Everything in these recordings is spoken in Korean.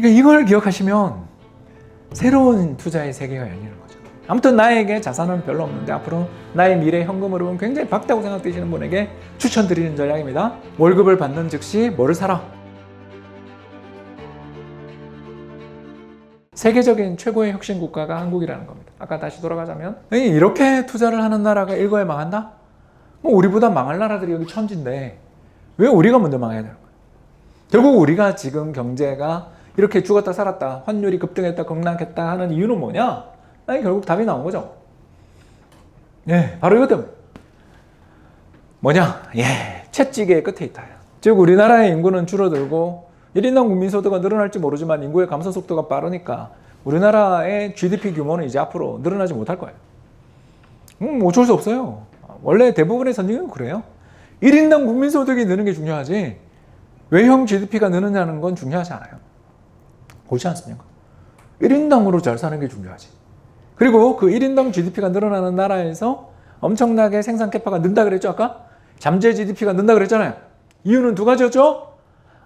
그러니까 이걸 기억하시면 새로운 투자의 세계가 열리는 거죠. 아무튼 나에게 자산은 별로 없는데 앞으로 나의 미래 현금 흐름은 굉장히 밝다고 생각되시는 분에게 추천드리는 전략입니다. 월급을 받는 즉시 뭐를 사라? 세계적인 최고의 혁신 국가가 한국이라는 겁니다. 아까 다시 돌아가자면 이렇게 투자를 하는 나라가 일거에 망한다? 뭐 우리보다 망할 나라들이 여기 천지인데 왜 우리가 먼저 망해야 되는 거예요? 결국 우리가 지금 경제가 이렇게 죽었다 살았다, 환율이 급등했다 급락했다 하는 이유는 뭐냐? 아니, 결국 답이 나온 거죠. 예, 바로 이것 때문에. 뭐냐? 예, 채찍의 끝에 있다. 즉 우리나라의 인구는 줄어들고 1인당 국민소득은 늘어날지 모르지만 인구의 감소 속도가 빠르니까 우리나라의 GDP 규모는 이제 앞으로 늘어나지 못할 거예요. 어쩔 수 없어요. 원래 대부분의 선진국은 그래요. 1인당 국민소득이 느는 게 중요하지 외형 GDP가 느느냐는 건 중요하지 않아요. 그렇지 않습니까? 1인당으로 잘 사는 게 중요하지. 그리고 그 1인당 GDP가 늘어나는 나라에서 엄청나게 생산 캐파가 는다 그랬죠 아까? 잠재 GDP가 는다 그랬잖아요. 이유는 두 가지였죠?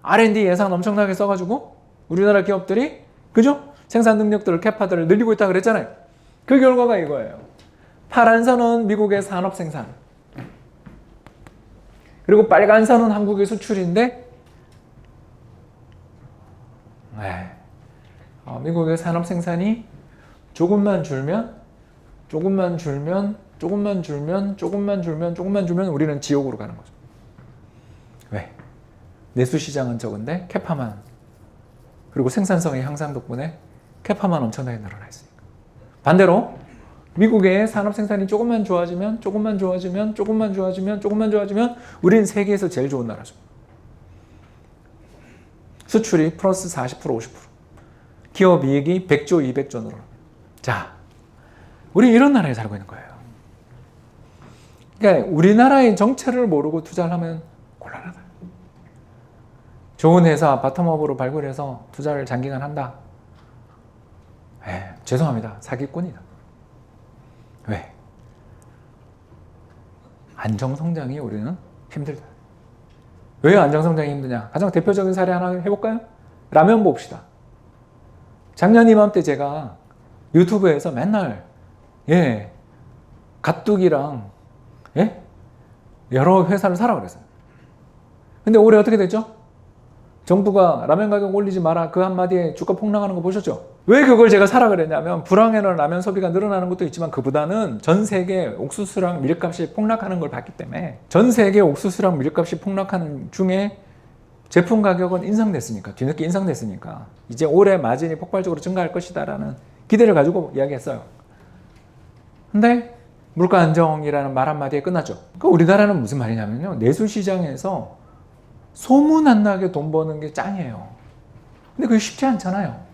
R&D 예산 엄청나게 써가지고 우리나라 기업들이 그죠? 생산 능력들을 캐파들을 늘리고 있다 그랬잖아요. 그 결과가 이거예요. 파란 선은 미국의 산업 생산, 그리고 빨간 선은 한국의 수출인데 미국의 산업 생산이 조금만 줄면 우리는 지옥으로 가는 거죠. 왜? 내수 시장은 적은데 캐파만, 그리고 생산성의 향상 덕분에 캐파만 엄청나게 늘어나 있으니까. 반대로 미국의 산업 생산이 조금만 좋아지면 우리는 세계에서 제일 좋은 나라죠. 수출이 플러스 40%, 50%. 기업 이익이 100조, 200조 늘어납니다. 자, 우리 이런 나라에 살고 있는 거예요. 그러니까 우리나라의 정체를 모르고 투자를 하면 곤란하다. 좋은 회사 바텀업으로 발굴해서 투자를 장기간 한다. 죄송합니다. 사기꾼이다. 왜? 안정성장이 우리는 힘들다. 왜 안정성장이 힘드냐? 가장 대표적인 사례 하나 해볼까요? 라면 봅시다. 작년 이맘때 제가 유튜브에서 맨날 가뚝이랑 여러 회사를 사라 그랬어요. 근데 올해 어떻게 됐죠? 정부가 라면 가격 올리지 마라 그 한마디에 주가 폭락하는 거 보셨죠? 왜 그걸 제가 사라 그랬냐면 불황에는 라면 소비가 늘어나는 것도 있지만 그보다는 전 세계 옥수수랑 밀값이 폭락하는 걸 봤기 때문에 전 세계 옥수수랑 밀값이 폭락하는 중에 제품 가격은 인상됐으니까, 뒤늦게 인상됐으니까 이제 올해 마진이 폭발적으로 증가할 것이다 라는 기대를 가지고 이야기했어요. 근데 물가 안정이라는 말 한마디에 끝났죠. 그러니까 우리나라는 무슨 말이냐면요, 내수시장에서 소문 안 나게 돈 버는 게 짱이에요. 근데 그게 쉽지 않잖아요.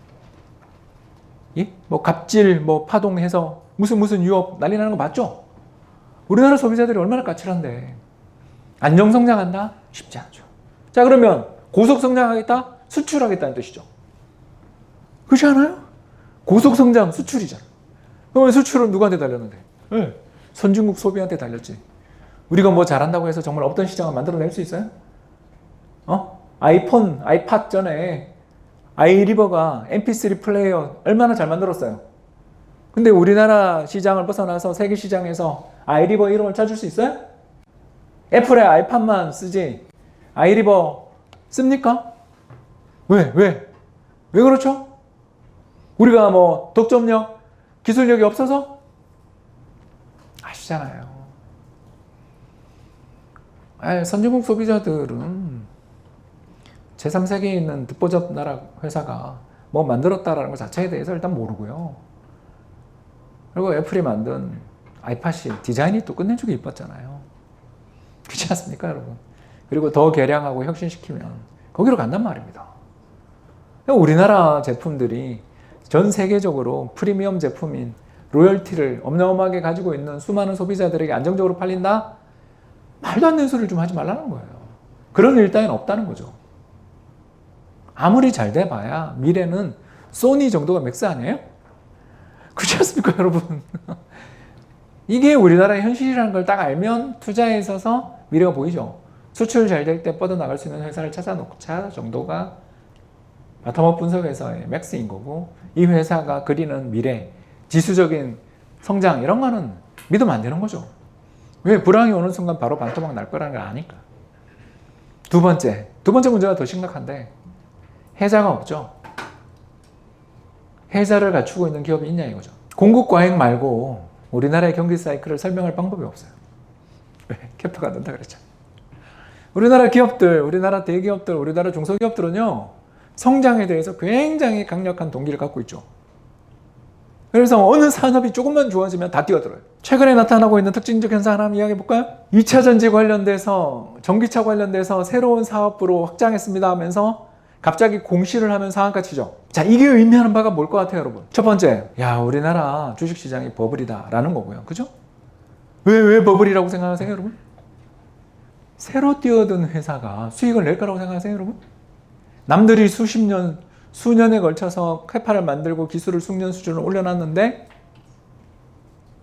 뭐 갑질, 뭐 파동해서 무슨 유업 난리 나는 거 맞죠? 우리나라 소비자들이 얼마나 까칠한데. 안정성장한다? 쉽지 않죠. 자, 그러면 고속성장하겠다? 수출하겠다는 뜻이죠. 그렇지 않아요? 고속성장, 수출이잖아. 그러면 수출은 누구한테 달렸는데? 선진국 소비한테 달렸지. 우리가 뭐 잘한다고 해서 정말 없던 시장을 만들어낼 수 있어요? 아이폰, 아이팟 전에 아이리버가 MP3 플레이어 얼마나 잘 만들었어요. 근데 우리나라 시장을 벗어나서 세계 시장에서 아이리버 이름을 찾을 수 있어요? 애플의 아이팟만 쓰지 아이리버 씁니까? 왜 그렇죠? 우리가 뭐 독점력, 기술력이 없어서? 아시잖아요. 선진국 소비자들은 제3세계에 있는 듣보잡 나라 회사가 뭐 만들었다라는 것 자체에 대해서 일단 모르고요. 그리고 애플이 만든 아이팟이 디자인이 또 끝내주기 이뻤잖아요. 그렇지 않습니까, 여러분? 그리고 더 개량하고 혁신시키면 거기로 간단 말입니다. 우리나라 제품들이 전 세계적으로 프리미엄 제품인 로열티를 어마어마하게 가지고 있는 수많은 소비자들에게 안정적으로 팔린다? 말도 안 되는 소리를 좀 하지 말라는 거예요. 그런 일 따윈 없다는 거죠. 아무리 잘 돼봐야 미래는 소니 정도가 맥스 아니에요? 그렇지 않습니까, 여러분? 이게 우리나라의 현실이라는 걸 딱 알면 투자에 있어서 미래가 보이죠. 수출 잘 될 때 뻗어나갈 수 있는 회사를 찾아놓자 정도가 바텀업 분석에서의 맥스인 거고, 이 회사가 그리는 미래, 지수적인 성장 이런 거는 믿으면 안 되는 거죠. 왜? 불황이 오는 순간 바로 반토막 날 거라는 걸 아니까. 두 번째 문제가 더 심각한데, 해자가 없죠. 해자를 갖추고 있는 기업이 있냐 이거죠. 공급 과잉 말고 우리나라의 경기 사이클을 설명할 방법이 없어요. 왜? 캡터가 안 된다 그랬죠. 우리나라 기업들, 우리나라 대기업들, 우리나라 중소기업들은요, 성장에 대해서 굉장히 강력한 동기를 갖고 있죠. 그래서 어느 산업이 조금만 좋아지면 다 뛰어들어요. 최근에 나타나고 있는 특징적 현상 하나 이야기해 볼까요? 2차 전지 관련돼서, 전기차 관련돼서 새로운 사업부로 확장했습니다 하면서 갑자기 공시를 하면 상한가 치죠. 자, 이게 의미하는 바가 뭘 것 같아요, 여러분? 첫 번째, 야, 우리나라 주식시장이 버블이다 라는 거고요. 그죠? 왜 버블이라고 생각하세요, 여러분? 새로 뛰어든 회사가 수익을 낼 거라고 생각하세요, 여러분? 남들이 수년에 걸쳐서 캐파를 만들고 기술을 숙련 수준을 올려놨는데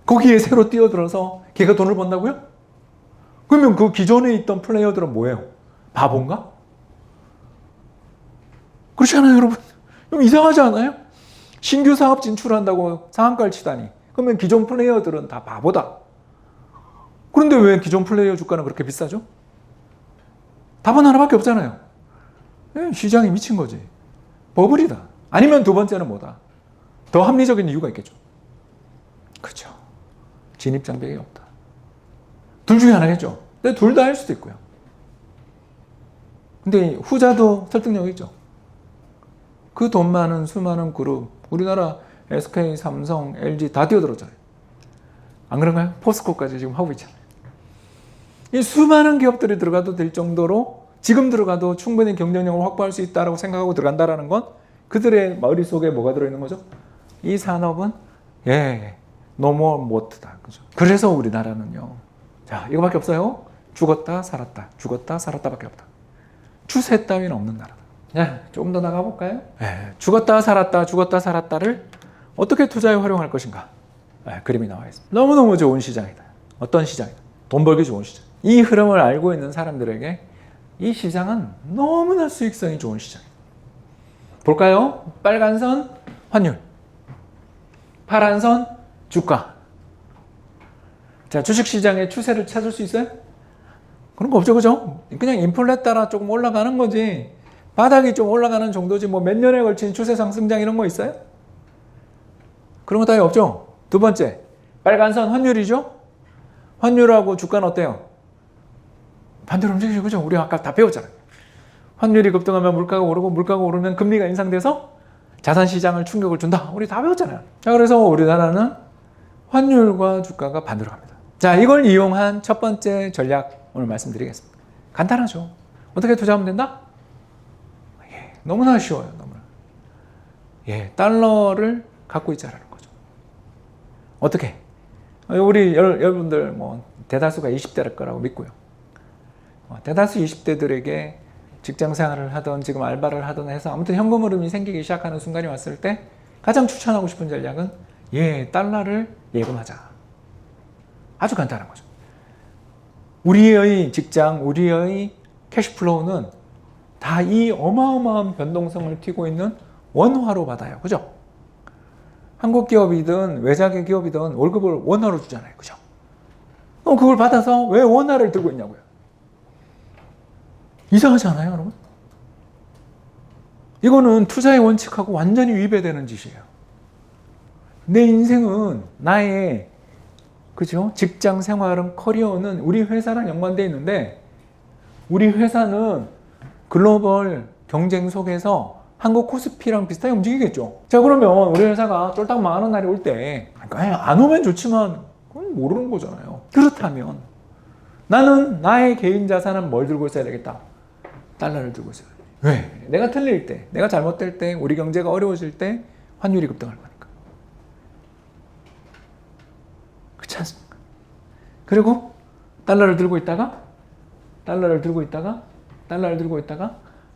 거기에 새로 뛰어들어서 걔가 돈을 번다고요? 그러면 그 기존에 있던 플레이어들은 뭐예요? 바본가? 그렇지 않아요, 여러분? 좀 이상하지 않아요? 신규 사업 진출한다고 상한가를 치다니. 그러면 기존 플레이어들은 다 바보다. 그런데 왜 기존 플레이어 주가는 그렇게 비싸죠? 답은 하나밖에 없잖아요. 시장이 미친 거지. 버블이다. 아니면 두 번째는 뭐다? 더 합리적인 이유가 있겠죠. 그렇죠. 진입장벽이 없다. 둘 중에 하나겠죠. 근데 둘 다 할 수도 있고요. 근데 후자도 설득력이 있죠. 그 돈 많은 수많은 그룹, 우리나라 SK, 삼성, LG 다 뛰어들었잖아요. 안 그런가요? 포스코까지 지금 하고 있잖아요. 이 수많은 기업들이 들어가도 될 정도로 지금 들어가도 충분히 경쟁력을 확보할 수 있다고 생각하고 들어간다는 건 그들의 머릿속에 뭐가 들어있는 거죠? 이 산업은 노모 모트다. 그죠? 그래서 우리나라는요. 자, 이거밖에 없어요. 죽었다 살았다. 죽었다 살았다밖에 없다. 추세 따위는 없는 나라다. 자, 조금 더 나가볼까요? 죽었다 살았다를 어떻게 투자에 활용할 것인가? 그림이 나와 있습니다. 너무너무 좋은 시장이다. 어떤 시장이다? 돈 벌기 좋은 시장. 이 흐름을 알고 있는 사람들에게 이 시장은 너무나 수익성이 좋은 시장입니다. 볼까요? 빨간 선 환율, 파란 선 주가. 자, 주식시장의 추세를 찾을 수 있어요? 그런 거 없죠, 그죠? 그냥 인플레 따라 조금 올라가는 거지, 바닥이 좀 올라가는 정도지 뭐 몇 년에 걸친 추세 상승장 이런 거 있어요? 그런 거 따위 없죠? 두 번째, 빨간 선 환율이죠? 환율하고 주가는 어때요? 반대로 움직이죠, 그죠? 우리 아까 다 배웠잖아요. 환율이 급등하면 물가가 오르고, 물가가 오르면 금리가 인상돼서 자산시장을 충격을 준다. 우리 다 배웠잖아요. 자, 그래서 우리나라는 환율과 주가가 반대로 갑니다. 자, 이걸 이용한 첫 번째 전략 오늘 말씀드리겠습니다. 간단하죠. 어떻게 투자하면 된다? 너무나 쉬워요. 너무나. 달러를 갖고 있자라는 거죠. 어떻게? 우리 여러분들 뭐 대다수가 20대일 거라고 믿고요. 대다수 20대들에게 직장 생활을 하던 지금 알바를 하던 해서 아무튼 현금 흐름이 생기기 시작하는 순간이 왔을 때 가장 추천하고 싶은 전략은 달러를 예금하자. 아주 간단한 거죠. 우리의 직장, 우리의 캐시플로우는 다 이 어마어마한 변동성을 띠고 있는 원화로 받아요. 그죠? 한국 기업이든 외국의 기업이든 월급을 원화로 주잖아요. 그죠? 그럼 그걸 받아서 왜 원화를 들고 있냐고요? 이상하지 않아요, 여러분? 이거는 투자의 원칙하고 완전히 위배되는 짓이에요. 내 인생은 나의 그죠? 직장 생활은 커리어는 우리 회사랑 연관되어 있는데 우리 회사는 글로벌 경쟁 속에서 한국 코스피랑 비슷하게 움직이겠죠. 자, 그러면 우리 회사가 쫄딱 망하는 날이 올 때 안 오면 좋지만 그건 모르는 거잖아요. 그렇다면 나는 나의 개인 자산은 뭘 들고 있어야 되겠다? 달러를 들고 있어야 돼. 왜? 내가 틀릴 때, 내가 잘못될 때, 우리 경제가 어려워질 때 환율이 급등할 거니까. 그렇지 않습니까? 그리고 달러를 들고 있다가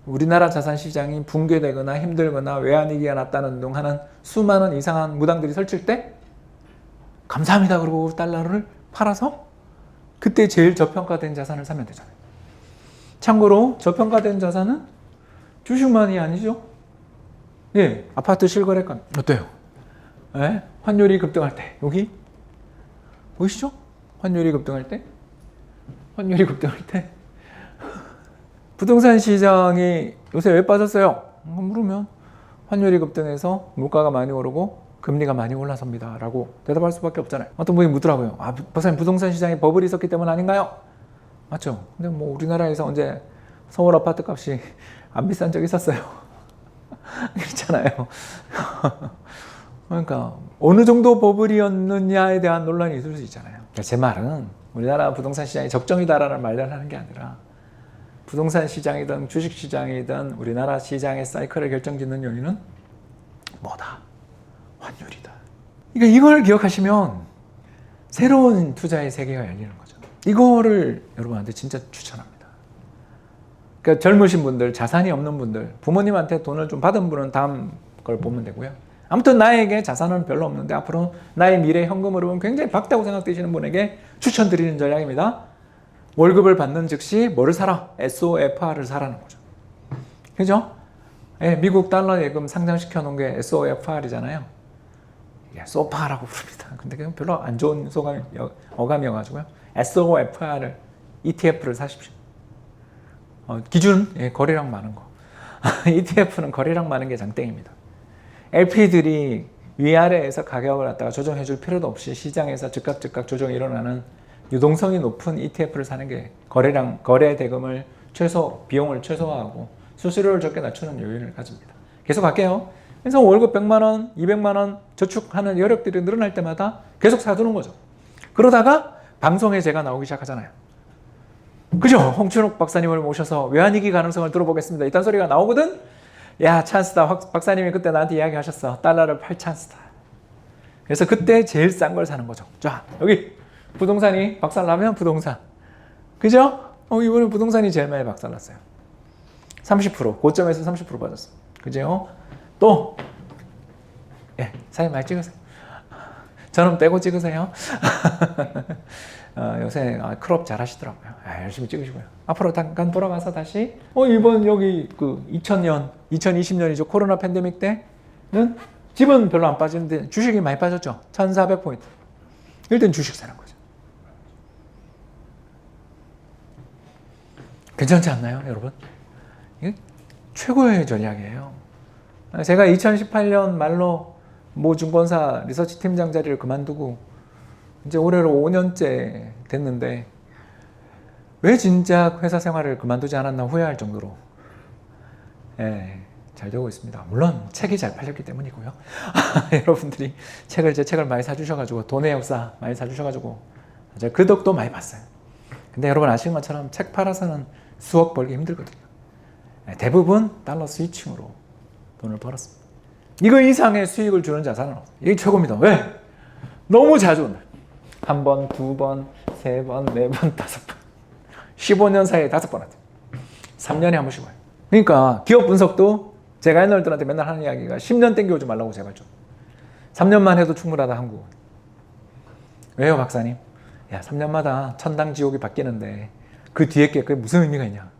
우리나라 자산시장이 붕괴되거나 힘들거나 외환위기가 났다는 등 하는 수많은 이상한 무당들이 설칠 때 감사합니다 그러고 달러를 팔아서 그때 제일 저평가된 자산을 사면 되잖아요. 참고로 저평가된 자산은 주식만이 아니죠. 예, 아파트 실거래가 어때요? 예? 환율이 급등할 때 여기 보이시죠? 환율이 급등할 때, 환율이 급등할 때 부동산 시장이 요새 왜 빠졌어요? 물으면 환율이 급등해서 물가가 많이 오르고 금리가 많이 올라섭니다 라고 대답할 수밖에 없잖아요. 어떤 분이 묻더라고요. 아, 박사님 부동산 시장에 버블이 있었기 때문 아닌가요? 맞죠? 근데 뭐 우리나라에서 언제 서울 아파트 값이 안 비싼 적 있었어요? 그렇잖아요. 그러니까 어느 정도 버블이었느냐에 대한 논란이 있을 수 있잖아요. 제 말은 우리나라 부동산 시장이 적정이다라는 말을 하는 게 아니라 부동산 시장이든 주식 시장이든 우리나라 시장의 사이클을 결정짓는 요인은 뭐다? 환율이다. 그러니까 이걸 기억하시면 새로운 투자의 세계가 열리는 거죠. 이거를 여러분한테 진짜 추천합니다. 그러니까 젊으신 분들, 자산이 없는 분들, 부모님한테 돈을 좀 받은 분은 다음 걸 보면 되고요. 아무튼 나에게 자산은 별로 없는데 앞으로 나의 미래 현금 흐름은 굉장히 밝다고 생각되시는 분에게 추천드리는 전략입니다. 월급을 받는 즉시 뭐를 사라? SOFR을 사라는 거죠. 그죠? 예, 미국 달러 예금 상장시켜 놓은 게 SOFR이잖아요. 예, 소파라고 부릅니다. 근데 그건 별로 안 좋은 어감이어가지고요. SOFR을, ETF를 사십시오. 기준, 예, 거래량 많은 거. ETF는 거래량 많은 게 장땡입니다. LP들이 위아래에서 가격을 갖다가 조정해 줄 필요도 없이 시장에서 즉각 조정이 일어나는 유동성이 높은 ETF를 사는 게 거래 대금을 비용을 최소화하고 수수료를 적게 낮추는 요인을 가집니다. 계속 할게요. 그래서 월급 100만 원, 200만 원 저축하는 여력들이 늘어날 때마다 계속 사두는 거죠. 그러다가 방송에 제가 나오기 시작하잖아요. 그죠? 홍춘욱 박사님을 모셔서 외환위기 가능성을 들어보겠습니다. 이딴 소리가 나오거든? 야, 찬스다. 박사님이 그때 나한테 이야기하셨어. 달러를 팔 찬스다. 그래서 그때 제일 싼 걸 사는 거죠. 자, 여기 부동산이 박살나면 부동산. 그죠? 이번에 부동산이 제일 많이 박살났어요. 30%, 고점에서 30% 빠졌어. 그죠? 또, 예, 사진 많이 찍으세요. 저는 빼고 찍으세요. 요새 크롭 잘 하시더라고요. 열심히 찍으시고요. 앞으로 잠깐 돌아가서 다시, 이번 여기 2020년이죠. 코로나 팬데믹 때는 집은 별로 안 빠지는데 주식이 많이 빠졌죠. 1400포인트. 일단 주식 사는 거죠. 괜찮지 않나요, 여러분? 이게 최고의 전략이에요. 제가 2018년 말로 모 증권사 리서치 팀장 자리를 그만두고 이제 올해로 5년째 됐는데 왜 진작 회사 생활을 그만두지 않았나 후회할 정도로 잘 되고 있습니다. 물론 책이 잘 팔렸기 때문이고요. 여러분들이 제 책을 많이 사주셔가지고 돈의 역사 많이 사주셔가지고 제가 그 덕도 많이 봤어요. 근데 여러분 아시는 것처럼 책 팔아서는 수억 벌기 힘들거든요. 대부분 달러 스위칭으로 돈을 벌었습니다. 이거 이상의 수익을 주는 자산은 없어요. 이게 최고입니다. 왜? 너무 자주 온다. 한 번, 두 번, 세 번, 네 번, 다섯 번. 15년 사이에 5번 하죠. 3년에 한 번씩 와요. 그러니까 기업 분석도 제가 애널들한테 맨날 하는 이야기가 10년 땡겨오지 말라고 제발 좀. 3년만 해도 충분하다 한국은. 왜요 박사님? 야 3년마다 천당 지옥이 바뀌는데 그 뒤에 게 그게 무슨 의미가 있냐.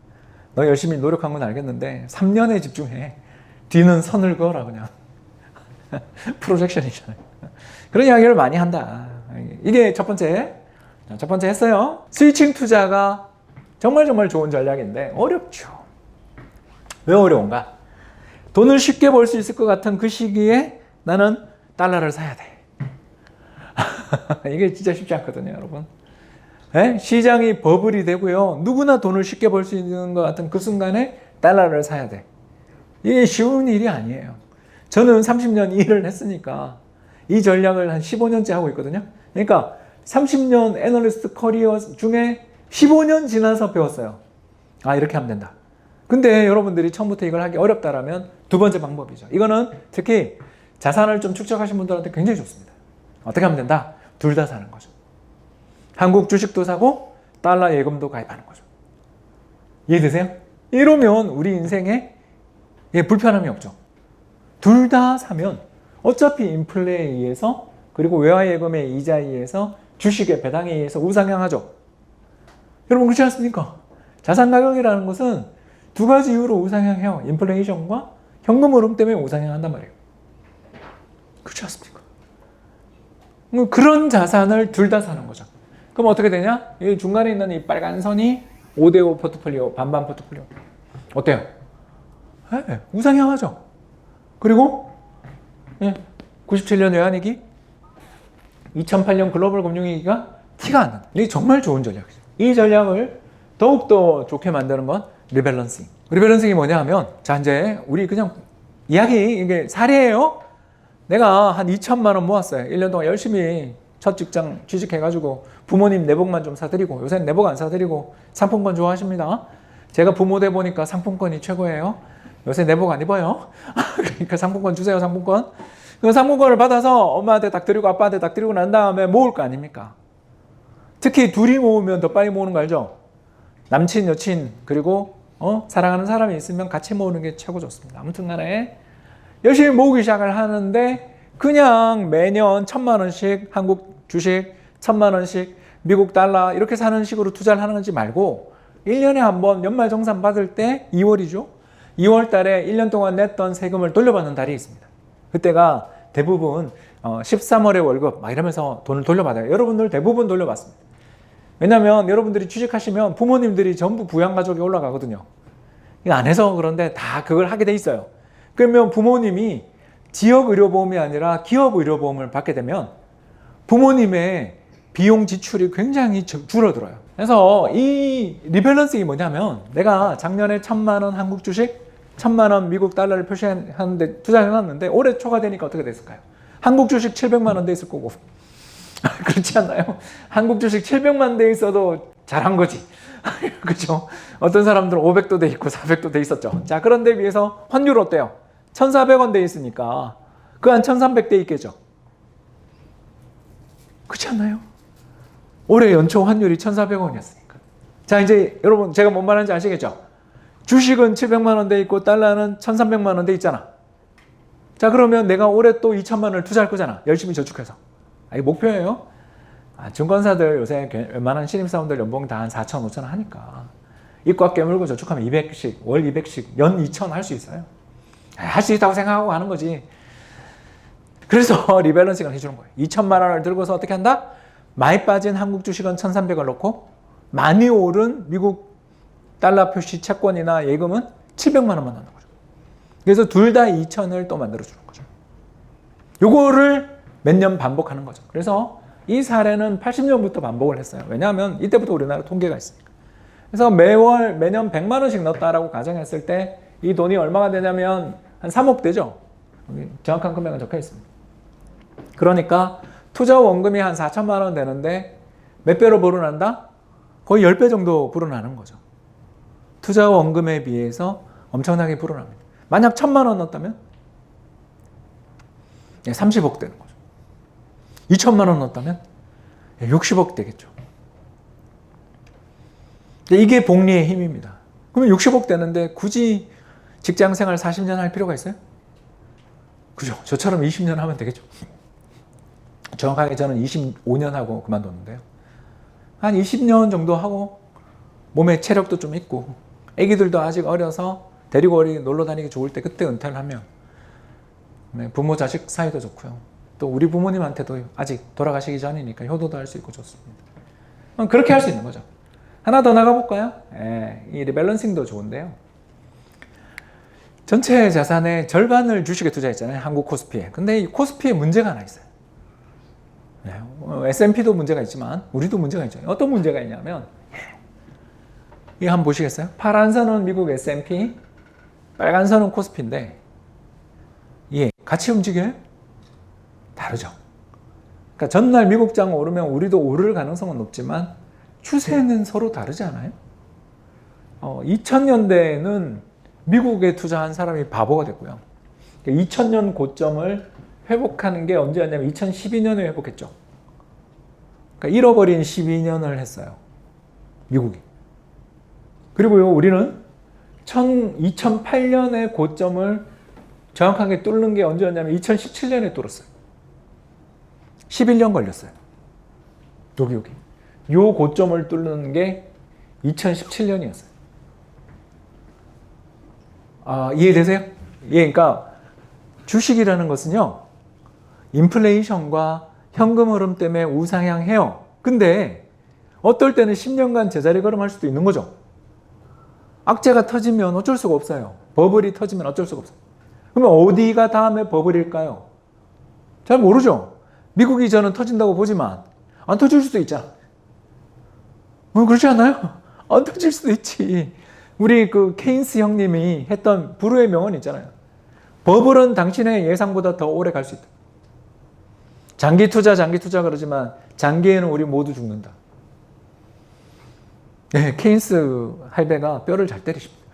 너 열심히 노력한 건 알겠는데 3년에 집중해. 뒤는 선을 그어라 그냥. 프로젝션이잖아요. 그런 이야기를 많이 한다. 이게 첫 번째 했어요. 스위칭 투자가 정말 좋은 전략인데 어렵죠. 왜 어려운가? 돈을 쉽게 벌 수 있을 것 같은 그 시기에 나는 달러를 사야 돼. 이게 진짜 쉽지 않거든요, 여러분. 시장이 버블이 되고요. 누구나 돈을 쉽게 벌 수 있는 것 같은 그 순간에 달러를 사야 돼. 이게 쉬운 일이 아니에요. 저는 30년 일을 했으니까 이 전략을 한 15년째 하고 있거든요. 그러니까 30년 애널리스트 커리어 중에 15년 지나서 배웠어요. 이렇게 하면 된다. 근데 여러분들이 처음부터 이걸 하기 어렵다라면 두 번째 방법이죠. 이거는 특히 자산을 좀 축적하신 분들한테 굉장히 좋습니다. 어떻게 하면 된다? 둘 다 사는 거죠. 한국 주식도 사고 달러 예금도 가입하는 거죠. 이해되세요? 이러면 우리 인생에 불편함이 없죠. 둘 다 사면 어차피 인플레에 의해서 그리고 외화예금의 이자에 의해서 주식의 배당에 의해서 우상향하죠. 여러분 그렇지 않습니까? 자산 가격이라는 것은 두 가지 이유로 우상향해요. 인플레이션과 현금 흐름 때문에 우상향한단 말이에요. 그렇지 않습니까? 그런 자산을 둘 다 사는 거죠. 그럼 어떻게 되냐? 이 중간에 있는 이 빨간 선이 5대5 포트폴리오, 반반 포트폴리오. 어때요? 네, 우상향하죠. 그리고 97년 외환위기, 2008년 글로벌 금융위기가 티가 안 난다. 이게 정말 좋은 전략이죠. 이 전략을 더욱더 좋게 만드는 건 리밸런싱. 리밸런싱이 뭐냐 하면, 자, 이제 우리 그냥 이야기, 이게 사례예요. 내가 한 2천만 원 모았어요. 1년 동안 열심히 첫 직장 취직해가지고 부모님 내복만 좀 사드리고, 요새는 내복 안 사드리고 상품권 좋아하십니다. 제가 부모 돼 보니까 상품권이 최고예요. 요새 내복 안 입어요. 그러니까 상품권 주세요, 상품권. 그 상품권을 받아서 엄마한테 딱 드리고 아빠한테 딱 드리고 난 다음에 모을 거 아닙니까? 특히 둘이 모으면 더 빨리 모으는 거 알죠? 남친, 여친, 그리고 사랑하는 사람이 있으면 같이 모으는 게 최고 좋습니다. 아무튼 간에 열심히 모으기 시작을 하는데 그냥 매년 1,000만 원씩 한국 주식, 1,000만 원씩 미국 달러 이렇게 사는 식으로 투자를 하는 거지 말고 1년에 한 번 연말정산 받을 때 2월이죠. 2월 달에 1년 동안 냈던 세금을 돌려받는 달이 있습니다. 그때가 대부분 13월에 월급 막 이러면서 돈을 돌려받아요. 여러분들 대부분 돌려받습니다. 왜냐하면 여러분들이 취직하시면 부모님들이 전부 부양가족이 올라가거든요. 이거 안 해서 그런데 다 그걸 하게 돼 있어요. 그러면 부모님이 지역의료보험이 아니라 기업의료보험을 받게 되면 부모님의 비용 지출이 굉장히 줄어들어요. 그래서 이 리밸런싱이 뭐냐면 내가 작년에 1,000만 원 한국 주식, 1,000만 원 미국 달러를 표시하는데 투자해놨는데 올해 초가 되니까 어떻게 됐을까요? 한국 주식 700만 원 돼 있을 거고 그렇지 않나요? 한국 주식 700만 돼 있어도 잘한 거지. 그렇죠? 어떤 사람들은 500도 돼 있고 400도 돼 있었죠. 자, 그런데 비해서 환율 어때요? 1,400원 돼 있으니까 그 한 1,300 돼 있겠죠. 그렇지 않나요? 올해 연초 환율이 1,400원이었으니까. 자, 이제 여러분 제가 뭔 말하는지 아시겠죠? 주식은 700만 원 돼 있고 달러는 1,300만 원 돼 있잖아. 자, 그러면 내가 올해 또 2천만 원을 투자할 거잖아. 열심히 저축해서. 이게 목표예요. 증권사들 요새 웬만한 신입사원들 연봉 다 한 4천, 5천 하니까 입과 깨물고 저축하면 200씩, 월 200씩, 연 2천 할 수 있어요. 할 수 있다고 생각하고 하는 거지. 그래서 리밸런싱을 해주는 거예요. 2천만 원을 들고서 어떻게 한다? 많이 빠진 한국 주식은 1,300을 넣고 많이 오른 미국 달러 표시 채권이나 예금은 700만 원만 넣는 거죠. 그래서 둘 다 2천을 또 만들어주는 거죠. 요거를 몇 년 반복하는 거죠. 그래서 이 사례는 80년부터 반복을 했어요. 왜냐하면 이때부터 우리나라 통계가 있으니까. 그래서 매년 100만 원씩 넣었다라고 가정했을 때 이 돈이 얼마가 되냐면 한 3억 되죠. 여기 정확한 금액은 적혀 있습니다. 그러니까 투자 원금이 한 4천만 원 되는데 몇 배로 불어난다? 거의 10배 정도 불어나는 거죠. 투자 원금에 비해서 엄청나게 불어납니다. 만약 1,000만 원 넣었다면 30억 되는 거죠. 2천만 원 넣었다면 60억 되겠죠. 이게 복리의 힘입니다. 그러면 60억 되는데 굳이 직장생활 40년 할 필요가 있어요? 그죠? 저처럼 20년 하면 되겠죠. 정확하게 저는 25년 하고 그만뒀는데요. 한 20년 정도 하고 몸에 체력도 좀 있고 애기들도 아직 어려서 데리고 놀러 다니기 좋을 때 그때 은퇴를 하면 부모 자식 사이도 좋고요. 또 우리 부모님한테도 아직 돌아가시기 전이니까 효도도 할 수 있고 좋습니다. 그렇게 할 수 있는 거죠. 하나 더 나가볼까요? 이 리밸런싱도 좋은데요. 전체 자산의 절반을 주식에 투자했잖아요. 한국 코스피에. 근데 이 코스피에 문제가 하나 있어요. S&P도 문제가 있지만 우리도 문제가 있죠. 어떤 문제가 있냐면 이거 한번 보시겠어요? 파란 선은 미국 S&P, 빨간 선은 코스피인데 예, 같이 움직여요? 다르죠. 그러니까 전날 미국장 오르면 우리도 오를 가능성은 높지만 추세는 서로 다르지 않아요? 2000년대에는 미국에 투자한 사람이 바보가 됐고요. 2000년 고점을 회복하는 게 언제였냐면 2012년에 회복했죠. 그러니까 잃어버린 12년을 했어요. 미국이. 그리고요, 우리는 2008년의 고점을 정확하게 뚫는 게 언제였냐면 2017년에 뚫었어요. 11년 걸렸어요. 여기. 요 고점을 뚫는 게 2017년이었어요. 이해되세요? 예, 그러니까 주식이라는 것은요, 인플레이션과 현금 흐름 때문에 우상향해요. 근데 어떨 때는 10년간 제자리 걸음할 수도 있는 거죠. 악재가 터지면 어쩔 수가 없어요. 버블이 터지면 어쩔 수가 없어요. 그러면 어디가 다음에 버블일까요? 잘 모르죠. 미국이 저는 터진다고 보지만 안 터질 수도 있잖아. 그렇지 않아요? 안 터질 수도 있지. 우리 그 케인스 형님이 했던 불후의 명언 있잖아요. 버블은 당신의 예상보다 더 오래 갈 수 있다. 장기 투자 그러지만 장기에는 우리 모두 죽는다. 네, 케인스 할배가 뼈를 잘 때리십니다.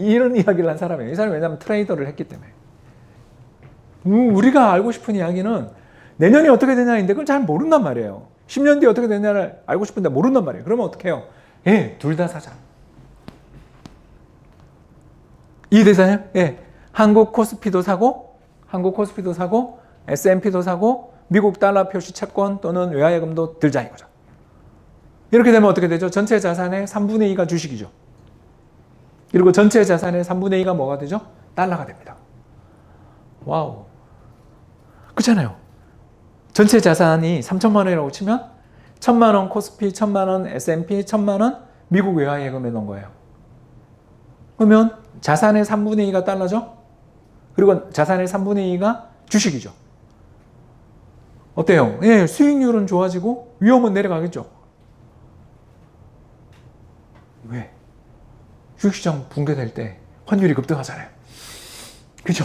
이런 이야기를 한 사람이에요. 이 사람이 왜냐하면 트레이더를 했기 때문에. 우리가 알고 싶은 이야기는 내년이 어떻게 되냐인데 그걸 잘 모른단 말이에요. 10년 뒤에 어떻게 되냐를 알고 싶은데 모른단 말이에요. 그러면 어떻게 해요? 예, 둘 다 사자. 이해되잖아요? 예, 한국 코스피도 사고 S&P도 사고 미국 달러 표시 채권 또는 외화예금도 들자 이거죠. 이렇게 되면 어떻게 되죠? 전체 자산의 3분의 2가 주식이죠. 그리고 전체 자산의 3분의 2가 뭐가 되죠? 달러가 됩니다. 와우. 그렇잖아요. 전체 자산이 3천만 원이라고 치면 1,000만 원 코스피, 1,000만 원 S&P, 1,000만 원 미국 외화예금에 넣은 거예요. 그러면 자산의 3분의 2가 달러죠? 그리고 자산의 3분의 2가 주식이죠. 어때요? 예, 수익률은 좋아지고 위험은 내려가겠죠. 왜? 주식시장 붕괴될 때 환율이 급등하잖아요. 그죠?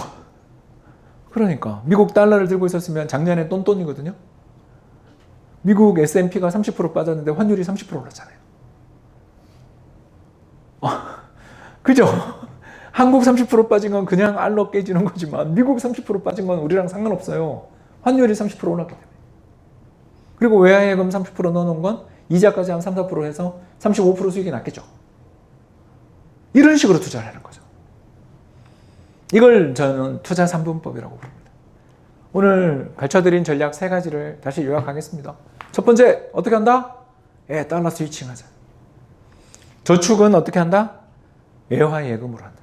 그러니까 미국 달러를 들고 있었으면 작년에 똔똔이거든요. 미국 S&P가 30% 빠졌는데 환율이 30% 올랐잖아요. 그죠? 한국 30% 빠진 건 그냥 알로 깨지는 거지만 미국 30% 빠진 건 우리랑 상관없어요. 환율이 30% 올랐기 때문에. 그리고 외화예금 30% 넣어놓은 건 이자까지 한 3, 4% 해서 35% 수익이 났겠죠. 이런 식으로 투자를 하는 거죠. 이걸 저는 투자 3분법이라고 부릅니다. 오늘 가르쳐드린 전략 3가지를 다시 요약하겠습니다. 첫 번째, 어떻게 한다? 예, 달러 스위칭 하자. 저축은 어떻게 한다? 외화 예금으로 한다.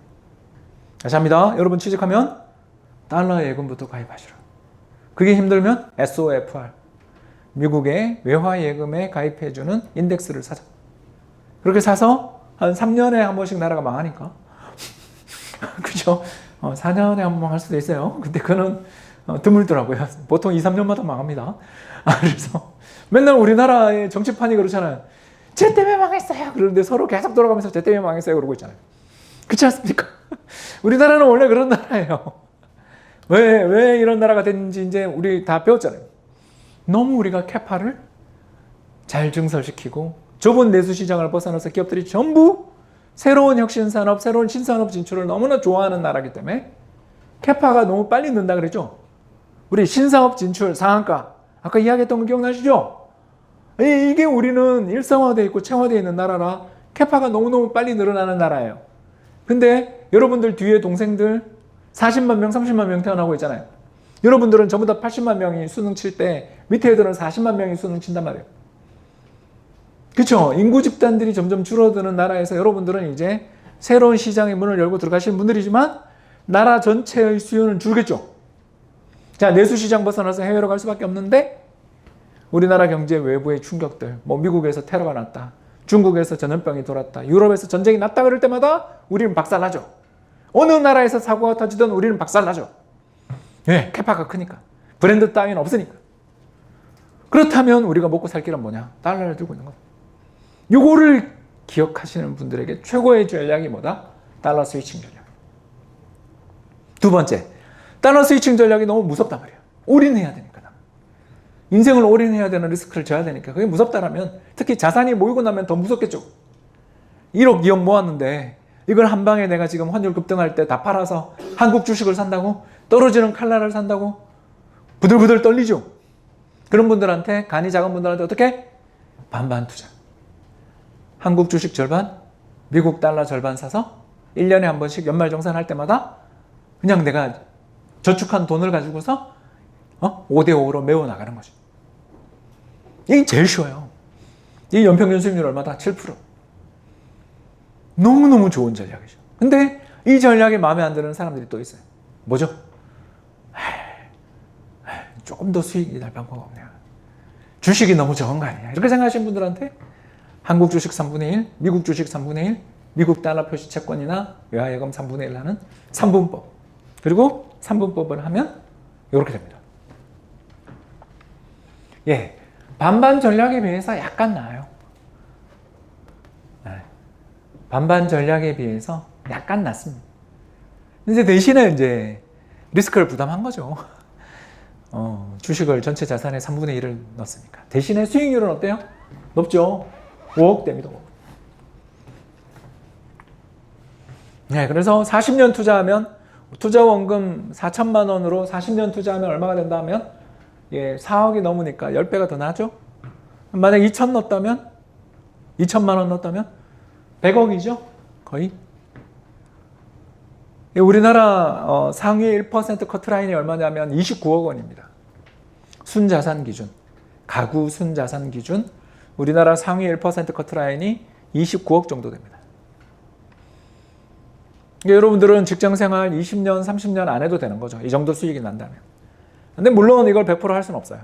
다시 합니다. 여러분 취직하면 달러 예금부터 가입하시라. 그게 힘들면 SOFR, 미국의 외화 예금에 가입해주는 인덱스를 사자. 그렇게 사서 한 3년에 한 번씩 나라가 망하니까. 그죠? 4년에 한 번 할 수도 있어요. 근데 그거는 드물더라고요. 보통 2, 3년마다 망합니다. 그래서 맨날 우리나라의 정치판이 그렇잖아요. 쟤 때문에 망했어요. 그런데 서로 계속 돌아가면서 쟤 때문에 망했어요. 그러고 있잖아요. 그렇지 않습니까? 우리나라는 원래 그런 나라예요. 왜 이런 나라가 됐는지 이제 우리 다 배웠잖아요. 너무 우리가 캐파를 잘 증설시키고 좁은 내수시장을 벗어나서 기업들이 전부 새로운 혁신산업, 새로운 신산업 진출을 너무나 좋아하는 나라이기 때문에 캐파가 너무 빨리 는다 그랬죠. 우리 신사업 진출 상한가 아까 이야기했던 거 기억나시죠? 이게 우리는 일상화되어 있고 체화되어 있는 나라라 캐파가 너무너무 빨리 늘어나는 나라예요. 근데 여러분들 뒤에 동생들 40만 명, 30만 명 태어나고 있잖아요. 여러분들은 전부 다 80만 명이 수능 칠 때 밑에 애들은 40만 명이 수능 친단 말이에요. 그렇죠? 인구 집단들이 점점 줄어드는 나라에서 여러분들은 이제 새로운 시장의 문을 열고 들어가시는 분들이지만 나라 전체의 수요는 줄겠죠. 자, 내수시장 벗어나서 해외로 갈 수밖에 없는데 우리나라 경제 외부의 충격들, 뭐 미국에서 테러가 났다, 중국에서 전염병이 돌았다, 유럽에서 전쟁이 났다 그럴 때마다 우리는 박살나죠. 어느 나라에서 사고가 터지든 우리는 박살나죠. 왜? 캐파가 크니까. 브랜드 따위는 없으니까. 그렇다면 우리가 먹고 살 길은 뭐냐? 달러를 들고 있는 거다. 요거를 기억하시는 분들에게 최고의 전략이 뭐다? 달러 스위칭 전략. 두 번째, 달러 스위칭 전략이 너무 무섭단 말이에요. 올인해야 되니까. 인생을 올인해야 되는 리스크를 져야 되니까. 그게 무섭다라면 특히 자산이 모이고 나면 더 무섭겠죠. 1억, 2억 모았는데 이걸 한 방에 내가 지금 환율 급등할 때 다 팔아서 한국 주식을 산다고? 떨어지는 칼날을 산다고? 부들부들 떨리죠. 그런 분들한테, 간이 작은 분들한테 어떻게? 반반 투자. 한국 주식 절반, 미국 달러 절반 사서 1년에 한 번씩 연말정산할 때마다 그냥 내가 저축한 돈을 가지고서 5대5로 메워나가는 거죠. 이게 제일 쉬워요. 이 연평균 수익률 얼마다? 7%. 너무너무 좋은 전략이죠. 근데 이 전략이 마음에 안 드는 사람들이 또 있어요. 뭐죠? 조금 더 수익이 날 방법 없네요. 주식이 너무 적은 거 아니냐. 이렇게 생각하시는 분들한테 한국 주식 3분의 1, 미국 주식 3분의 1, 미국 달러 표시 채권이나 외화예금 3분의 1 하는 3분법. 그리고 3분법을 하면 이렇게 됩니다. 예, 반반 전략에 비해서 약간 나아요. 반반 전략에 비해서 약간 낮습니다. 이제 대신에 이제 리스크를 부담한 거죠. 주식을 전체 자산의 3분의 1을 넣었으니까. 대신에 수익률은 어때요? 높죠. 5억 됩니다. 네, 그래서 40년 투자하면 투자 원금 4천만 원으로 40년 투자하면 얼마가 된다 하면 4억이 넘으니까 10배가 더 나죠. 만약 2천 넣었다면 2천만 원 넣었다면 100억이죠. 거의. 우리나라 상위 1% 커트라인이 얼마냐면 29억 원입니다. 순자산 기준, 가구 순자산 기준 우리나라 상위 1% 커트라인이 29억 정도 됩니다. 여러분들은 직장생활 20년, 30년 안 해도 되는 거죠. 이 정도 수익이 난다면. 근데 물론 이걸 100% 할 수는 없어요.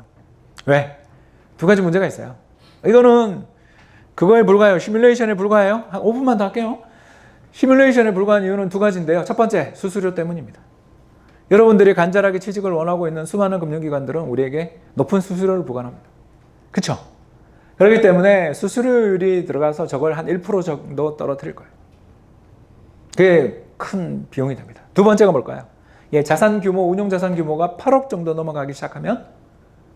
왜? 두 가지 문제가 있어요. 이거는 그거에 불과해요. 시뮬레이션에 불과해요. 한 5분만 더 할게요. 시뮬레이션에 불과한 이유는 두 가지인데요. 첫 번째, 수수료 때문입니다. 여러분들이 간절하게 취직을 원하고 있는 수많은 금융기관들은 우리에게 높은 수수료를 부과합니다. 그렇죠? 그렇기 때문에 수수료율이 들어가서 저걸 한 1% 정도 떨어뜨릴 거예요. 그게 큰 비용이 됩니다. 두 번째가 뭘까요? 자산 규모, 운용 자산 규모가 8억 정도 넘어가기 시작하면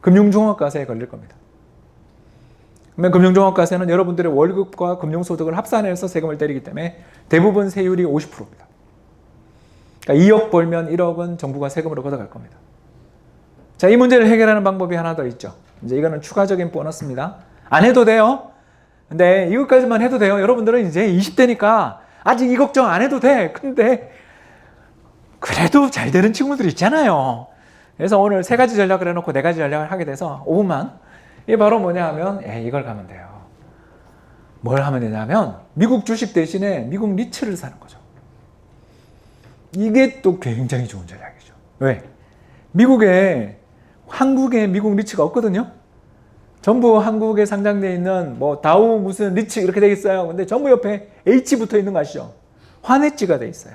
금융종합과세에 걸릴 겁니다. 그러면 금융종합과세는 여러분들의 월급과 금융소득을 합산해서 세금을 때리기 때문에 대부분 세율이 50%입니다. 그러니까 2억 벌면 1억은 정부가 세금으로 걷어갈 겁니다. 자, 이 문제를 해결하는 방법이 하나 더 있죠. 이제 이거는 추가적인 보너스입니다. 안 해도 돼요. 근데 이것까지만 해도 돼요. 여러분들은 이제 20대니까 아직 이 걱정 안 해도 돼. 근데 그래도 잘 되는 친구들 있잖아요. 그래서 오늘 세 가지 전략을 해놓고 네 가지 전략을 하게 돼서 5분만. 이게 바로 뭐냐 하면 이걸 가면 돼요. 뭘 하면 되냐면 미국 주식 대신에 미국 리츠를 사는 거죠. 이게 또 굉장히 좋은 전략이죠. 왜? 한국에 미국 리츠가 없거든요. 전부 한국에 상장되어 있는 다우 무슨 리츠 이렇게 되어 있어요. 근데 전부 옆에 H 붙어 있는 거 아시죠? 환해지가 되어 있어요.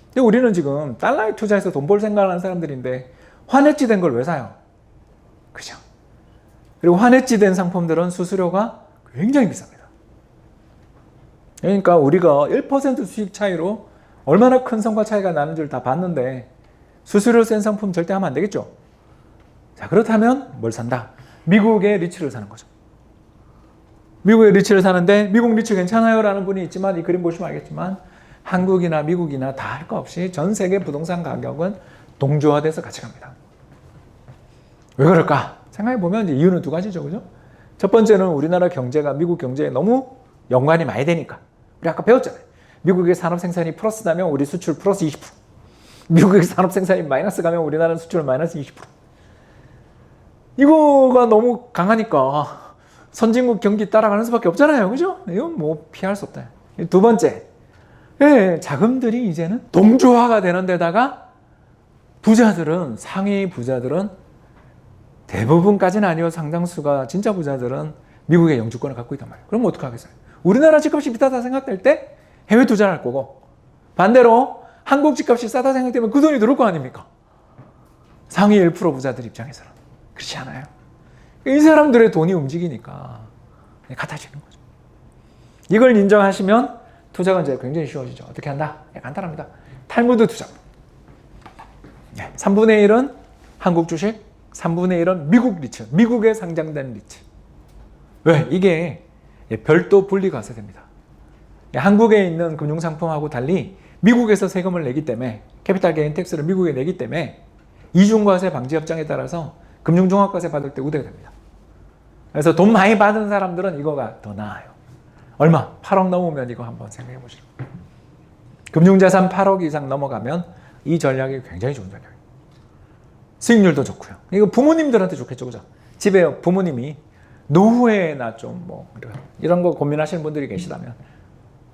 근데 우리는 지금 달러에 투자해서 돈 벌 생각하는 사람들인데 환해지 된 걸 왜 사요? 그죠? 그리고 환해지 된 상품들은 수수료가 굉장히 비쌉니다. 그러니까 우리가 1% 수익 차이로 얼마나 큰 성과 차이가 나는 줄 다 봤는데 수수료 센 상품 절대 하면 안 되겠죠? 자, 그렇다면 뭘 산다? 미국의 리츠를 사는 거죠. 미국의 리츠를 사는데 미국 리츠 괜찮아요? 라는 분이 있지만 이 그림 보시면 알겠지만 한국이나 미국이나 다 할 거 없이 전 세계 부동산 가격은 동조화돼서 같이 갑니다. 왜 그럴까? 생각해보면 이유는 두 가지죠. 그죠? 첫 번째는 우리나라 경제가 미국 경제에 너무 연관이 많이 되니까. 우리 아까 배웠잖아요. 미국의 산업 생산이 플러스 나면 우리 수출 플러스 20%. 미국의 산업 생산이 마이너스 가면 우리나라는 수출 마이너스 20%. 이거가 너무 강하니까 선진국 경기 따라가는 수밖에 없잖아요. 그죠? 이건 피할 수 없다. 두 번째. 자금들이 이제는 동조화가 되는 데다가 부자들은, 상위 부자들은 대부분까지는 아니고 상당수가 진짜 부자들은 미국의 영주권을 갖고 있단 말이에요. 그럼 어떻게 하겠어요? 우리나라 집값이 비싸다 생각될 때 해외 투자를 할 거고 반대로 한국 집값이 싸다 생각되면 그 돈이 들어올 거 아닙니까? 상위 1% 부자들 입장에서는 그렇지 않아요. 이 사람들의 돈이 움직이니까 같아지는 거죠. 이걸 인정하시면 투자가 이제 굉장히 쉬워지죠. 어떻게 한다? 간단합니다. 탈무드 투자. 3분의 1은 한국 주식, 3분의 1은 미국 리츠, 미국에 상장된 리츠. 왜? 이게 별도 분리과세됩니다. 한국에 있는 금융상품하고 달리 미국에서 세금을 내기 때문에 캐피탈 게인 텍스를 미국에 내기 때문에 이중과세 방지협정에 따라서 금융종합과세 받을 때 우대가 됩니다. 그래서 돈 많이 받은 사람들은 이거가 더 나아요. 얼마? 8억 넘으면 이거 한번 생각해 보시죠. 금융자산 8억 이상 넘어가면 이 전략이 굉장히 좋은 전략이에요. 수익률도 좋고요. 이거 부모님들한테 좋겠죠. 그죠? 집에 부모님이 노후에나 좀 이런 거 고민하시는 분들이 계시다면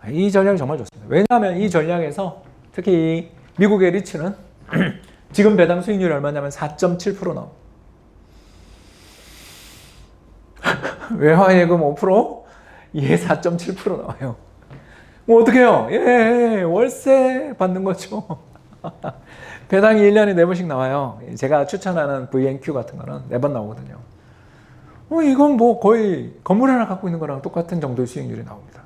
이 전략이 정말 좋습니다. 왜냐하면 이 전략에서 특히 미국의 리츠는 지금 배당 수익률이 얼마냐면 4.7% 나옵니다. 외화예금 5%? 예, 4.7% 나와요. 뭐 어떡해요? 예, 월세 받는 거죠. 배당이 1년에 4번씩 나와요. 제가 추천하는 VNQ 같은 거는 4번 나오거든요. 이건 뭐 거의 건물 하나 갖고 있는 거랑 똑같은 정도의 수익률이 나옵니다.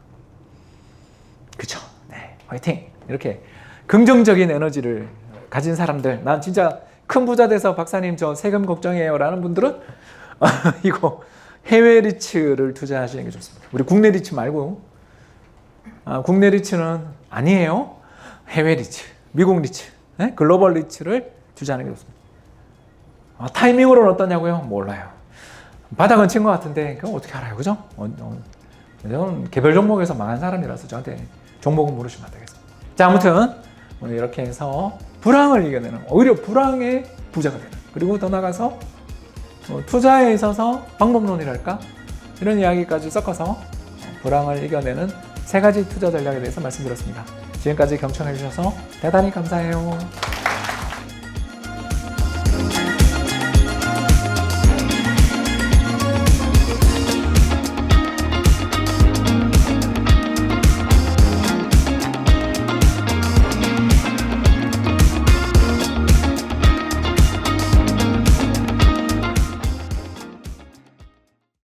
그쵸? 네, 화이팅! 이렇게 긍정적인 에너지를 가진 사람들, 난 진짜 큰 부자 돼서 박사님 저 세금 걱정이에요 라는 분들은 이거 해외 리츠를 투자하시는 게 좋습니다. 우리 국내 리츠 말고 국내 리츠는 아니에요. 해외 리츠, 미국 리츠, 네? 글로벌 리츠를 투자하는 게 좋습니다. 타이밍으로는 어떠냐고요? 몰라요. 바닥은 친 것 같은데 그럼 어떻게 알아요, 그죠? 저는 개별 종목에서 망한 사람이라서 저한테 종목은 물으시면 안 되겠습니다. 자, 아무튼 오늘 이렇게 해서 불황을 이겨내는, 오히려 불황의 부자가 되는, 그리고 더 나아가서 투자에 있어서 방법론이랄까 이런 이야기까지 섞어서 불황을 이겨내는 3가지 투자 전략에 대해서 말씀드렸습니다. 지금까지 경청해 주셔서 대단히 감사해요.